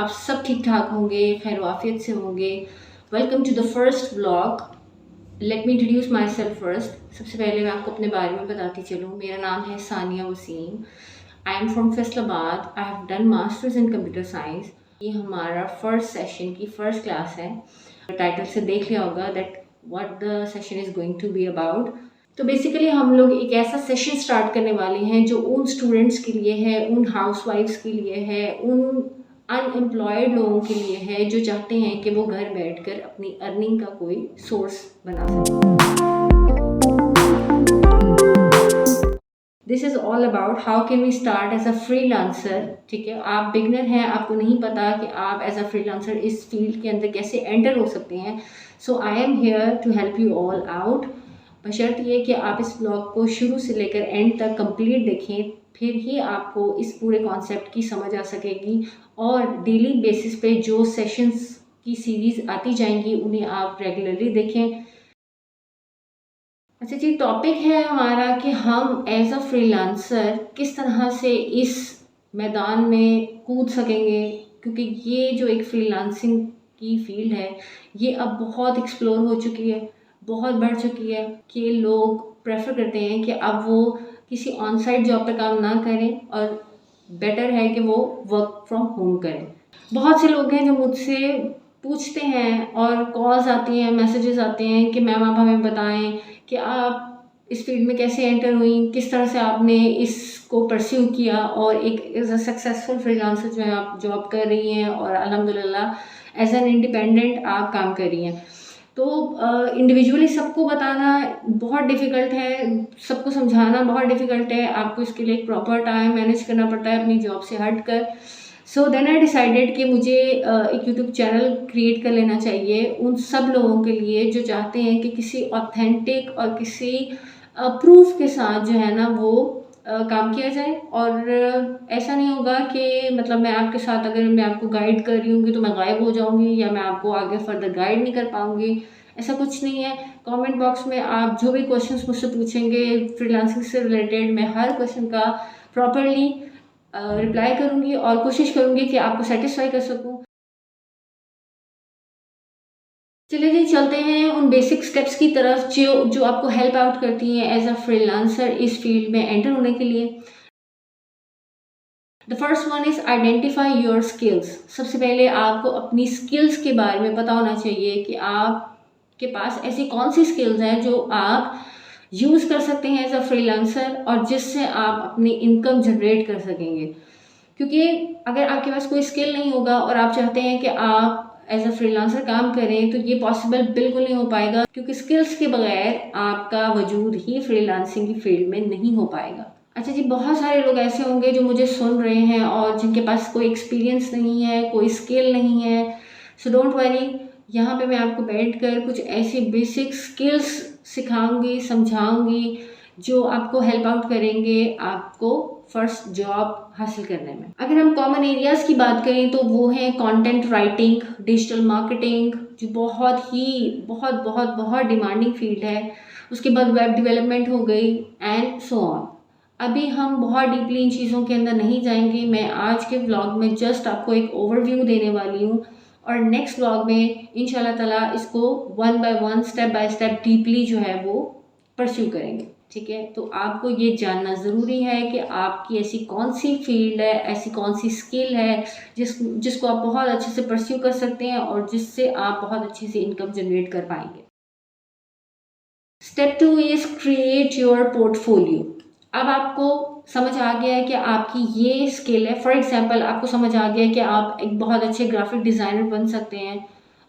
आप सब ठीक ठाक होंगे, खैर आफियत से होंगे। Welcome to the first vlog. Let me introduce my self first. सबसे पहले मैं आपको अपने बारे में बताती चलूँ। मेरा नाम है Saniya Waseem. I am from Faisalabad. I have done masters in computer science. ये हमारा फर्स्ट सेशन की फर्स्ट क्लास है। टाइटल से देख लिया होगा that what the session is going to be about. तो बेसिकली हम लोग एक ऐसा सेशन स्टार्ट करने वाले हैं जो उन स्टूडेंट्स के लिए है, उन हाउसवाइफ्स के लिए है, उन अनएम्प्लॉयड लोगों के लिए है जो चाहते हैं कि वो घर बैठकर अपनी अर्निंग का कोई सोर्स बना सकें। This is all about how can we start as a freelancer. ठीक है, आप बिगनर हैं, आपको नहीं पता कि आप एज अ फ्रीलांसर इस फील्ड के अंदर कैसे एंटर हो सकते हैं। So I am here to help you all out. बशर्त ये कि आप इस ब्लॉग को शुरू से लेकर एंड तक कंप्लीट देखें, फिर ही आपको इस पूरे कॉन्सेप्ट की समझ आ सकेगी और डेली बेसिस पे जो सेशंस की सीरीज़ आती जाएंगी उन्हें आप रेगुलरली देखें। अच्छा जी, टॉपिक है हमारा कि हम एज अ फ्रीलांसर किस तरह से इस मैदान में कूद सकेंगे, क्योंकि ये जो एक फ्रीलांसिंग की फील्ड है ये अब बहुत एक्सप्लोर हो चुकी है, बहुत बढ़ चुकी है कि लोग प्रेफर करते हैं कि अब वो किसी ऑन साइट जॉब पर काम ना करें और बेटर है कि वो वर्क फ्रॉम होम करें। बहुत से लोग हैं जो मुझसे पूछते हैं और कॉल्स आती हैं, मैसेजेस आते हैं कि मैम आप हमें बताएं कि आप इस फील्ड में कैसे एंटर हुई, किस तरह से आपने इसको परस्यू किया और एक एज अ सक्सेसफुल फ्रीलांसर जो है आप जॉब कर रही हैं और अल्हम्दुलिल्लाह एज एन इंडिपेंडेंट आप काम कर रही हैं। तो इंडिविजुअली सबको बताना बहुत डिफ़िकल्ट है, सबको समझाना बहुत डिफ़िकल्ट है। आपको इसके लिए एक प्रॉपर टाइम मैनेज करना पड़ता है अपनी जॉब से हट कर। सो देन आई डिसाइडेड कि मुझे एक यूट्यूब चैनल क्रिएट कर लेना चाहिए उन सब लोगों के लिए जो चाहते हैं कि किसी ऑथेंटिक और किसी प्रूफ के साथ जो है ना वो काम किया जाए। और ऐसा नहीं होगा कि मतलब मैं आपके साथ अगर मैं आपको गाइड कर रही हूँ तो मैं गायब हो जाऊँगी या मैं आपको आगे फर्दर गाइड नहीं कर पाऊँगी। ऐसा कुछ नहीं है। कमेंट बॉक्स में आप जो भी क्वेश्चंस मुझसे पूछेंगे फ्रीलांसिंग से रिलेटेड, मैं हर क्वेश्चन का प्रॉपरली रिप्लाई करूँगी और कोशिश करूँगी कि आपको सेटिस्फाई कर सकूँ। चलिए जी, चलते हैं उन बेसिक स्टेप्स की तरफ जो जो आपको हेल्प आउट करती हैं एज अ फ्रीलांसर इस फील्ड में एंटर होने के लिए। The first one is identify your skills. सबसे पहले आपको अपनी स्किल्स के बारे में पता होना चाहिए कि आपके पास ऐसी कौन सी स्किल्स हैं जो आप यूज़ कर सकते हैं एज अ फ्रीलांसर और जिससे आप अपनी इनकम जनरेट कर सकेंगे। क्योंकि अगर आपके पास कोई स्किल नहीं होगा और आप चाहते हैं कि आप एज अ फ्रीलांसर काम करें तो ये पॉसिबल बिल्कुल नहीं हो पाएगा, क्योंकि स्किल्स के बगैर आपका वजूद ही फ्रीलांसिंग की फील्ड में नहीं हो पाएगा। अच्छा जी, बहुत सारे लोग ऐसे होंगे जो मुझे सुन रहे हैं और जिनके पास कोई एक्सपीरियंस नहीं है, कोई स्किल नहीं है। सो डोंट वरी, यहाँ पे मैं आपको बैठकर कुछ ऐसी बेसिक स्किल्स सिखाऊंगी, समझाऊंगी जो आपको हेल्प आउट करेंगे आपको फर्स्ट जॉब हासिल करने में। अगर हम कॉमन एरियाज़ की बात करें तो वो हैं कंटेंट राइटिंग, डिजिटल मार्केटिंग जो बहुत बहुत डिमांडिंग फील्ड है। उसके बाद वेब डेवलपमेंट हो गई एंड सो ऑन। अभी हम बहुत डीपली इन चीज़ों के अंदर नहीं जाएंगे। मैं आज के व्लॉग में जस्ट आपको एक ओवरव्यू देने वाली हूँ और नेक्स्ट व्लॉग में इंशाल्लाह ताला इसको one by one, step by step deeply जो है वो परस्यू करेंगे। ठीक है, तो आपको ये जानना ज़रूरी है कि आपकी ऐसी कौन सी फील्ड है, ऐसी कौन सी स्किल है जिसको आप बहुत अच्छे से परस्यू कर सकते हैं और जिससे आप बहुत अच्छे से इनकम जनरेट कर पाएंगे। Step 2 is create your portfolio. अब आपको समझ आ गया है कि आपकी ये स्किल है। फॉर एग्जांपल आपको समझ आ गया है कि आप एक बहुत अच्छे ग्राफिक डिज़ाइनर बन सकते हैं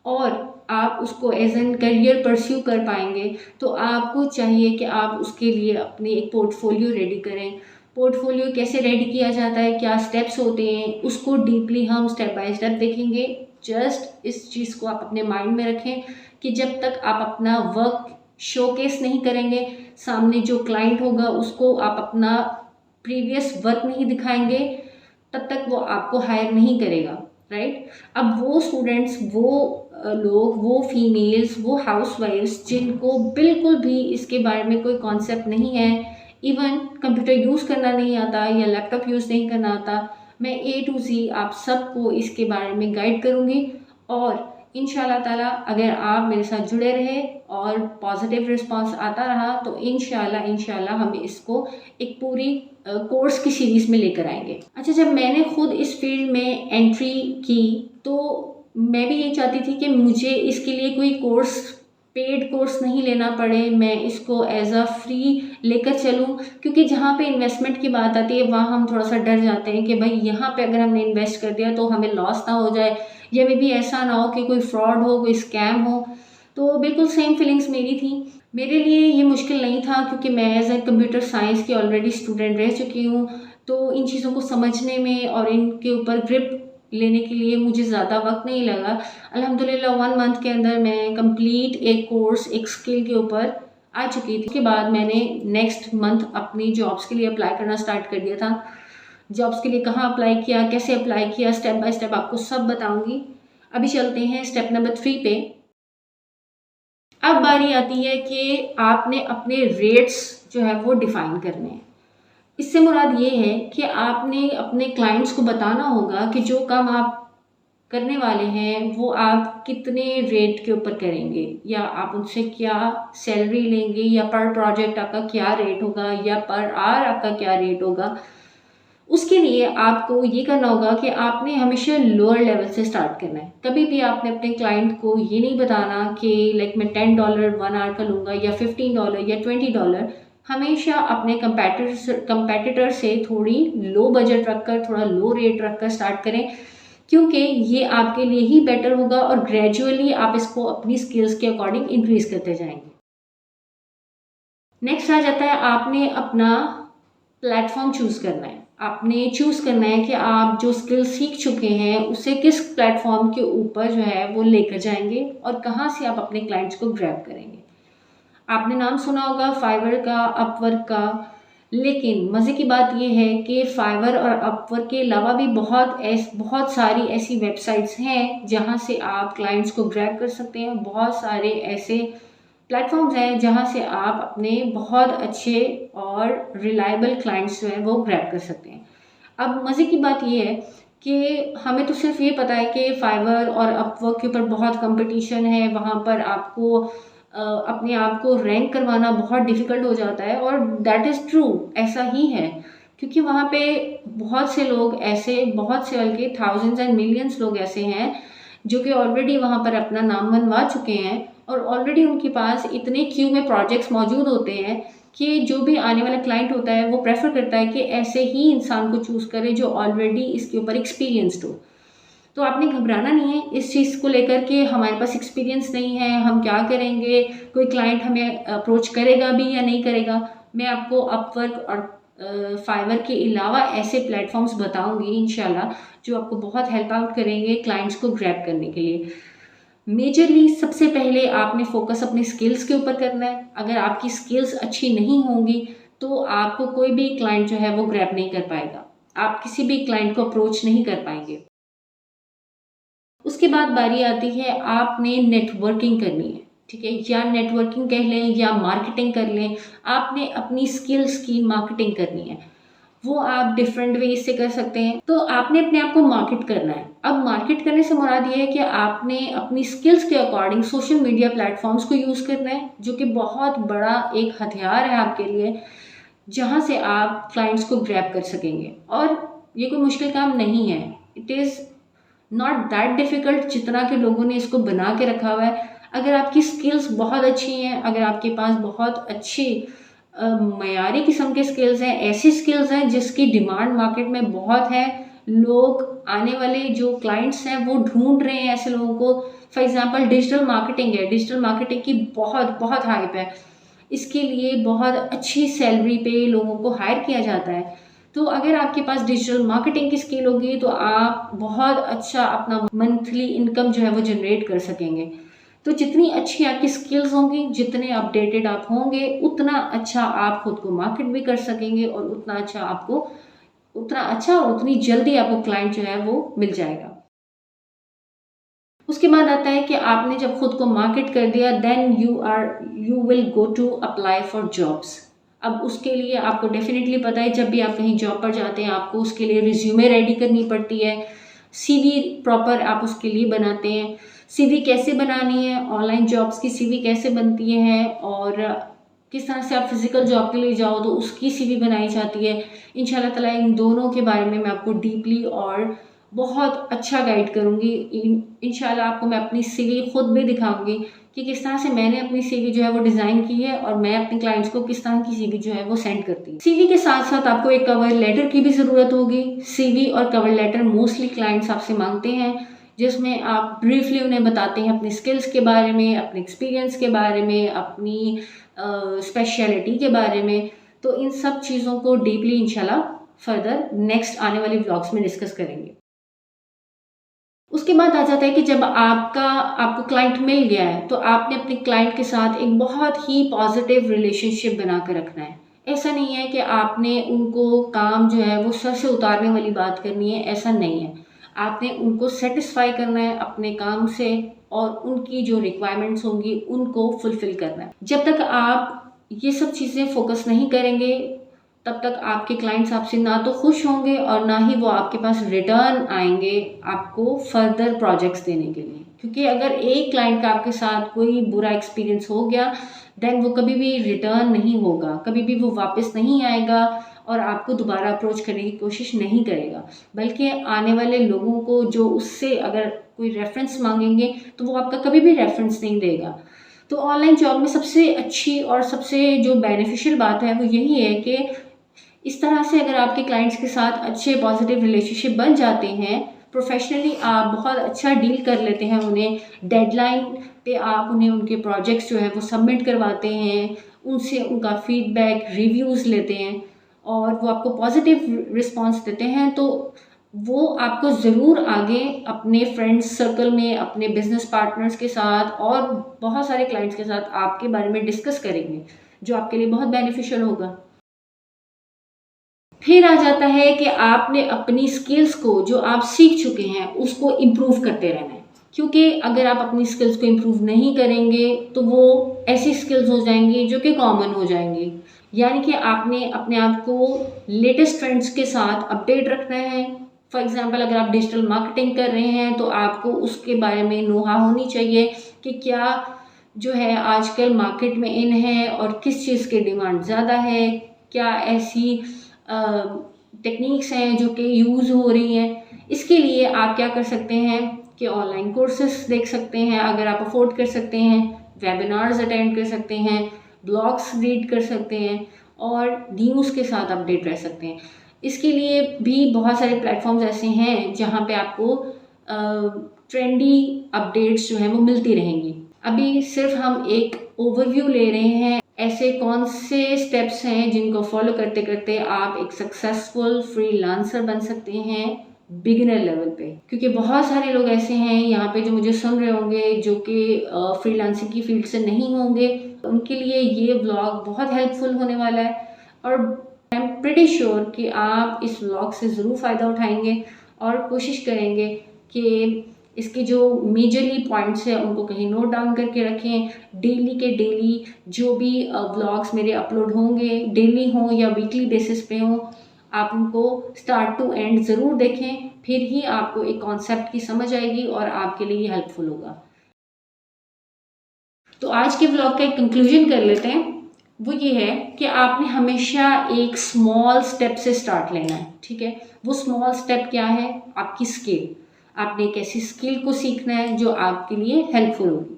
और आप उसको एज एन करियर परस्यू कर पाएंगे। तो आपको चाहिए कि आप उसके लिए अपनी एक पोर्टफोलियो रेडी करें। पोर्टफोलियो कैसे रेडी किया जाता है, क्या स्टेप्स होते हैं, उसको डीपली हम स्टेप बाय स्टेप देखेंगे। जस्ट इस चीज़ को आप अपने माइंड में रखें कि जब तक आप अपना वर्क शोकेस नहीं करेंगे, सामने जो क्लाइंट होगा उसको आप अपना प्रीवियस वर्क नहीं दिखाएंगे, तब तक वो आपको हायर नहीं करेगा। राइट। अब वो स्टूडेंट्स, वो लोग, वो फीमेल्स, वो हाउसवाइफ्स जिनको बिल्कुल भी इसके बारे में कोई कॉन्सेप्ट नहीं है, इवन कंप्यूटर यूज़ करना नहीं आता या लैपटॉप यूज़ नहीं करना आता, मैं ए टू ज़ी आप सबको इसके बारे में गाइड करूँगी और इंशाल्लाह ताला अगर आप मेरे साथ जुड़े रहे और पॉजिटिव रिस्पांस आता रहा तो इंशाल्लाह हम इसको एक पूरी कोर्स की सीरीज़ में लेकर आएंगे। अच्छा, जब मैंने खुद इस फील्ड में एंट्री की तो मैं भी ये चाहती थी कि मुझे इसके लिए कोई पेड कोर्स नहीं लेना पड़े, मैं इसको एज अ फ्री लेकर चलूँ, क्योंकि जहाँ पे इन्वेस्टमेंट की बात आती है वहाँ हम थोड़ा सा डर जाते हैं कि भाई यहाँ पे अगर हमने इन्वेस्ट कर दिया तो हमें लॉस ना हो जाए या मे भी ऐसा ना हो कि कोई फ्रॉड हो, कोई स्कैम हो। तो बिल्कुल सेम फीलिंग्स मेरी थी। मेरे लिए ये मुश्किल नहीं था क्योंकि मैं एज ए कंप्यूटर साइंस की ऑलरेडी स्टूडेंट रह चुकी हूँ, तो इन चीज़ों को समझने में और इनके ऊपर ग्रिप लेने के लिए मुझे ज़्यादा वक्त नहीं लगा। अल्हम्दुलिल्लाह 1 मंथ के अंदर मैं कंप्लीट एक कोर्स, एक स्किल के ऊपर आ चुकी थी। उसके बाद मैंने नेक्स्ट मंथ अपनी जॉब्स के लिए अप्लाई करना स्टार्ट कर दिया था। जॉब्स के लिए कहाँ अप्लाई किया, कैसे अप्लाई किया, स्टेप बाय स्टेप आपको सब बताऊंगी। अभी चलते हैं स्टेप नंबर 3 पे। अब बारी आती है कि आपने अपने रेट्स जो है वो डिफाइन करने हैं। इससे मुराद ये है कि आपने अपने क्लाइंट्स को बताना होगा कि जो काम आप करने वाले हैं वो आप कितने रेट के ऊपर करेंगे, या आप उनसे क्या सैलरी लेंगे, या पर प्रोजेक्ट आपका क्या रेट होगा, या पर आवर आपका क्या रेट होगा। उसके लिए आपको ये करना होगा कि आपने हमेशा लोअर लेवल से स्टार्ट करना है। कभी भी आपने अपने क्लाइंट को ये नहीं बताना कि लाइक मैं $10 1 आवर का लूँगा या $15 या $20। हमेशा अपने कंपेटिटर से थोड़ी लो बजट रखकर, थोड़ा लो रेट रखकर स्टार्ट करें, क्योंकि ये आपके लिए ही बेटर होगा और ग्रेजुअली आप इसको अपनी स्किल्स के अकॉर्डिंग इंक्रीज करते जाएंगे। नेक्स्ट आ जाता है आपने अपना प्लेटफॉर्म चूज़ करना है। आपने चूज़ करना है कि आप जो स्किल सीख चुके हैं उसे किस प्लेटफॉर्म के ऊपर जो है वो लेकर जाएंगे और कहाँ से आप अपने क्लाइंट्स को ग्रैब करेंगे। आपने नाम सुना होगा फाइवर का, अपवर्क का, लेकिन मज़े की बात यह है कि फाइवर और अपवर्क के अलावा भी बहुत सारी ऐसी वेबसाइट्स हैं जहां से आप क्लाइंट्स को ग्रैब कर सकते हैं। बहुत सारे ऐसे प्लेटफॉर्म्स हैं जहां से आप अपने बहुत अच्छे और रिलायबल क्लाइंट्स जो हैं वो ग्रैब कर सकते हैं। अब मज़े की बात यह है कि हमें तो सिर्फ ये पता है कि फाइवर और अपवर्क के ऊपर बहुत कंपटीशन है, वहाँ पर आपको अपने आप को रैंक करवाना बहुत डिफ़िकल्ट हो जाता है, और दैट इज़ ट्रू, ऐसा ही है। क्योंकि वहाँ पे बहुत से लोग ऐसे, बहुत से बल्कि थाउजेंड्स एंड मिलियंस लोग ऐसे हैं जो कि ऑलरेडी वहाँ पर अपना नाम बनवा चुके हैं, और ऑलरेडी उनके पास इतने क्यू में प्रोजेक्ट्स मौजूद होते हैं कि जो भी आने वाला क्लाइंट होता है वो प्रेफर करता है कि ऐसे ही इंसान को चूज़ करे जो ऑलरेडी इसके ऊपर एक्सपीरियंस्ड हो। तो आपने घबराना नहीं है इस चीज़ को लेकर के हमारे पास एक्सपीरियंस नहीं है, हम क्या करेंगे, कोई क्लाइंट हमें अप्रोच करेगा भी या नहीं करेगा। मैं आपको अपवर्क और फाइवर के अलावा ऐसे प्लेटफॉर्म्स बताऊंगी इंशाल्लाह जो आपको बहुत हेल्प आउट करेंगे क्लाइंट्स को ग्रैब करने के लिए। मेजरली सबसे पहले आपने फोकस अपनी स्किल्स के ऊपर करना है। अगर आपकी स्किल्स अच्छी नहीं होंगी तो आपको कोई भी क्लाइंट जो है वो ग्रैब नहीं कर पाएगा, आप किसी भी क्लाइंट को अप्रोच नहीं कर पाएंगे। उसके बाद बारी आती है आपने नेटवर्किंग करनी है, ठीक है, या नेटवर्किंग कह लें या मार्केटिंग कर लें। आपने अपनी स्किल्स की मार्केटिंग करनी है, वो आप डिफरेंट वेज से कर सकते हैं। तो आपने अपने आप को मार्केट करना है। अब मार्केट करने से मुराद ये है कि आपने अपनी स्किल्स के अकॉर्डिंग सोशल मीडिया प्लेटफॉर्म्स को यूज़ करना है, जो कि बहुत बड़ा एक हथियार है आपके लिए, जहाँ से आप क्लाइंट्स को ग्रैब कर सकेंगे। और ये कोई मुश्किल काम नहीं है, it is not that difficult जितना कि लोगों ने इसको बना के रखा हुआ है। अगर आपकी स्किल्स बहुत अच्छी हैं, अगर आपके पास बहुत अच्छी मयारी किस्म के स्किल्स हैं, ऐसी स्किल्स हैं जिसकी डिमांड मार्केट में बहुत है, लोग आने वाले जो क्लाइंट्स हैं वो ढूंढ रहे हैं ऐसे लोगों को। फॉर एग्जांपल डिजिटल मार्केटिंग है, डिजिटल मार्केटिंग की बहुत बहुत हाइप है, इसके लिए बहुत अच्छी सैलरी पे लोगों को हायर किया जाता है। तो अगर आपके पास डिजिटल मार्केटिंग की स्किल होगी तो आप बहुत अच्छा अपना मंथली इनकम जो है वो जनरेट कर सकेंगे। तो जितनी अच्छी आपकी स्किल्स होंगी, जितने अपडेटेड आप होंगे, उतना अच्छा आप खुद को मार्केट भी कर सकेंगे, और उतना अच्छा और उतनी जल्दी आपको क्लाइंट जो है वो मिल जाएगा। उसके बाद आता है कि आपने जब खुद को मार्केट कर दिया, then you will go to apply for jobs. अब उसके लिए आपको डेफ़िनेटली पता है, जब भी आप कहीं जॉब पर जाते हैं आपको उसके लिए रिज़्यूमे रेडी करनी पड़ती है, सीवी प्रॉपर आप उसके लिए बनाते हैं। सीवी कैसे बनानी है, ऑनलाइन जॉब्स की सीवी कैसे बनती है और किस तरह से आप फिज़िकल जॉब के लिए जाओ तो उसकी सीवी बनाई जाती है। इंशाल्लाह ताला इन दोनों के बारे में मैं आपको डीपली और बहुत अच्छा गाइड करूँगी। इंशाल्लाह आपको मैं अपनी सीवी खुद भी दिखाऊँगी कि किस तरह से मैंने अपनी सीवी जो है वो डिज़ाइन की है और मैं अपने क्लाइंट्स को किस तरह की सीवी जो है वो सेंड करती हूँ। सीवी के साथ-साथ आपको एक कवर लेटर की भी ज़रूरत होगी। सीवी और कवर लेटर मोस्टली क्लाइंट्स आपसे माँगते हैं, जिसमें आप ब्रीफली उन्हें बताते हैं अपनी स्किल्स के बारे में, अपने एक्सपीरियंस के बारे में, अपनी स्पेशलिटी के बारे में। तो इन सब चीज़ों को डीपली इंशाल्लाह फर्दर नेक्स्ट आने वाले व्लॉग्स में डिस्कस करेंगे। उसके बाद आ जाता है कि जब आपको क्लाइंट मिल गया है तो आपने अपने क्लाइंट के साथ एक बहुत ही पॉजिटिव रिलेशनशिप बना कर रखना है। ऐसा नहीं है कि आपने उनको काम जो है वो सर से उतारने वाली बात करनी है, ऐसा नहीं है। आपने उनको सेटिस्फाई करना है अपने काम से और उनकी जो रिक्वायरमेंट्स होंगी उनको फुलफ़िल करना है। जब तक आप ये सब चीज़ें फ़ोकस नहीं करेंगे तब तक आपके क्लाइंट्स आपसे ना तो खुश होंगे और ना ही वो आपके पास रिटर्न आएँगे आपको फर्दर प्रोजेक्ट्स देने के लिए। क्योंकि अगर एक क्लाइंट का आपके साथ कोई बुरा एक्सपीरियंस हो गया, देन वो कभी भी रिटर्न नहीं होगा, कभी भी वो वापस नहीं आएगा और आपको दोबारा अप्रोच करने की कोशिश नहीं करेगा। बल्कि आने वाले लोगों को जो उससे अगर कोई रेफ़रेंस माँगेंगे, तो वो आपका कभी भी रेफ़रेंस नहीं देगा। तो ऑनलाइन जॉब में सबसे अच्छी और सबसे जो बेनिफिशियल बात है, वो यही है कि इस तरह से अगर आपके क्लाइंट्स के साथ अच्छे पॉजिटिव रिलेशनशिप बन जाते हैं, प्रोफेशनली आप बहुत अच्छा डील कर लेते हैं उन्हें, डेडलाइन पे आप उन्हें उनके प्रोजेक्ट्स जो हैं वो सबमिट करवाते हैं, उनसे उनका फीडबैक, रिव्यूज़ लेते हैं और वो आपको पॉजिटिव रिस्पॉन्स देते हैं, तो वो आपको ज़रूर आगे अपने फ्रेंड्स सर्कल में, अपने बिज़नेस पार्टनर्स के साथ और बहुत सारे क्लाइंट्स के साथ आपके बारे में डिस्कस करेंगे, जो आपके लिए बहुत बेनिफिशियल होगा। फिर आ जाता है कि आपने अपनी स्किल्स को जो आप सीख चुके हैं उसको इम्प्रूव करते रहना है, क्योंकि अगर आप अपनी स्किल्स को इम्प्रूव नहीं करेंगे तो वो ऐसी स्किल्स हो जाएंगी जो कि कॉमन हो जाएंगी। यानी कि आपने अपने आप को लेटेस्ट ट्रेंड्स के साथ अपडेट रखना है। फॉर एग्जांपल अगर आप डिजिटल मार्केटिंग कर रहे हैं तो आपको उसके बारे में नोहा होनी चाहिए कि क्या जो है आजकल मार्केट में इन है और किस चीज़ की डिमांड ज़्यादा है, क्या ऐसी टेक्निक्स हैं जो कि यूज़ हो रही हैं। इसके लिए आप क्या कर सकते हैं कि ऑनलाइन कोर्सेस देख सकते हैं अगर आप अफोर्ड कर सकते हैं, वेबिनार्स अटेंड कर सकते हैं, ब्लॉग्स रीड कर सकते हैं और न्यूज़ के साथ अपडेट रह सकते हैं। इसके लिए भी बहुत सारे प्लेटफॉर्म्स ऐसे हैं जहाँ पे आपको ट्रेंडी अपडेट्स जो हैं वो मिलती रहेंगी। अभी सिर्फ हम एक ओवरव्यू ले रहे हैं, ऐसे कौन से स्टेप्स हैं जिनको फॉलो करते करते आप एक सक्सेसफुल फ्रीलांसर बन सकते हैं बिगिनर लेवल पे। क्योंकि बहुत सारे लोग ऐसे हैं यहाँ पे जो मुझे सुन रहे होंगे जो कि फ्रीलांसिंग की फील्ड से नहीं होंगे, उनके लिए ये व्लॉग बहुत हेल्पफुल होने वाला है और आई एम प्रिटी श्योर कि आप इस व्लॉग से ज़रूर फ़ायदा उठाएंगे और कोशिश करेंगे कि इसके जो मेजरली पॉइंट्स हैं उनको कहीं नोट डाउन करके रखें। डेली के डेली जो भी व्लॉग्स मेरे अपलोड होंगे, डेली हों या वीकली बेसिस पे हों, आप उनको स्टार्ट टू एंड ज़रूर देखें, फिर ही आपको एक कॉन्सेप्ट की समझ आएगी और आपके लिए ये हेल्पफुल होगा। तो आज के व्लॉग का एक कंक्लूजन कर लेते हैं। वो ये है कि आपने हमेशा एक स्मॉल स्टेप से स्टार्ट लेना है, ठीक है? वो स्मॉल स्टेप क्या है? आपकी स्किल। आपने एक ऐसी स्किल को सीखना है जो आपके लिए हेल्पफुल होगी।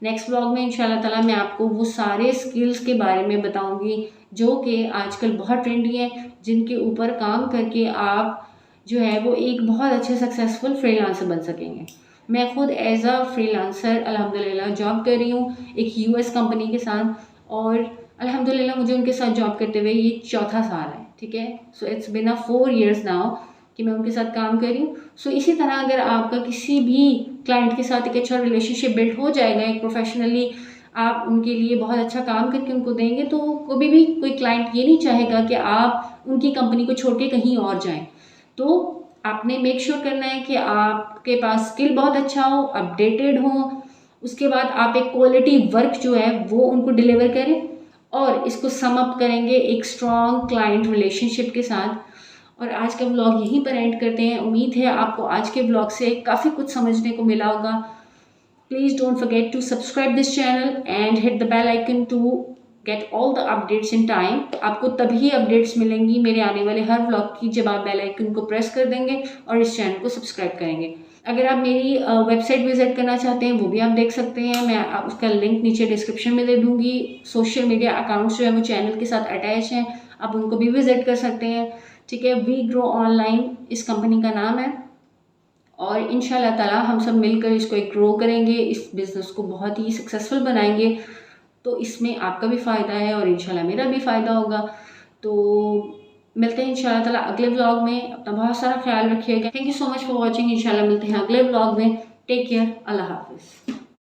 नेक्स्ट व्लॉग में इंशाल्लाह ताला मैं आपको वो सारे स्किल्स के बारे में बताऊंगी जो कि आजकल बहुत ट्रेंडी हैं, जिनके ऊपर काम करके आप जो है वो एक बहुत अच्छे सक्सेसफुल फ्रीलांसर बन सकेंगे। मैं खुद एज अ फ्रीलांसर अल्हम्दुलिल्लाह जॉब कर रही हूँ एक यूएस कंपनी के साथ और अल्हम्दुलिल्लाह मुझे उनके साथ जॉब करते हुए ये चौथा साल है, ठीक है? So it's been a 4 years now कि मैं उनके साथ काम कर रही हूँ। सो इसी तरह अगर आपका किसी भी क्लाइंट के साथ एक अच्छा रिलेशनशिप बिल्ड हो जाएगा, एक प्रोफेशनली आप उनके लिए बहुत अच्छा काम करके उनको देंगे, तो कभी भी कोई क्लाइंट ये नहीं चाहेगा कि आप उनकी कंपनी को छोड़ के कहीं और जाएँ। तो आपने मेक श्योर करना है कि आपके पास स्किल बहुत अच्छा हो, अपडेटेड हो, उसके बाद आप एक क्वालिटी वर्क जो है वो उनको डिलीवर करें और इसको सम अप करेंगे एक स्ट्रॉन्ग क्लाइंट रिलेशनशिप के साथ। और आज का व्लॉग यहीं पर एंड करते हैं। उम्मीद है आपको आज के व्लॉग से काफ़ी कुछ समझने को मिला होगा। Please don't forget to subscribe this channel and hit the bell icon to get all the updates in time. आपको तभी अपडेट्स मिलेंगी मेरे आने वाले हर व्लॉग की जब आप बेल आइकन को प्रेस कर देंगे और इस चैनल को सब्सक्राइब करेंगे। अगर आप मेरी वेबसाइट विजिट करना चाहते हैं वो भी आप देख सकते हैं, मैं उसका लिंक नीचे डिस्क्रिप्शन में दे दूंगी। सोशल मीडिया अकाउंट्स जो है वो चैनल के साथ अटैच हैं, आप उनको भी विजिट कर सकते हैं। ठीक है, वी ग्रो ऑनलाइन इस कंपनी का नाम है और इंशाल्लाह ताला हम सब मिलकर इसको एक ग्रो करेंगे, इस बिज़नेस को बहुत ही सक्सेसफुल बनाएंगे। तो इसमें आपका भी फ़ायदा है और इंशाल्लाह मेरा भी फ़ायदा होगा। तो मिलते हैं इंशाल्लाह ताला अगले व्लॉग में। अपना बहुत सारा ख्याल रखिएगा। Thank you so much for watching. इंशाल्लाह मिलते हैं अगले व्लॉग में। Take care. अल्लाह हाफिज़।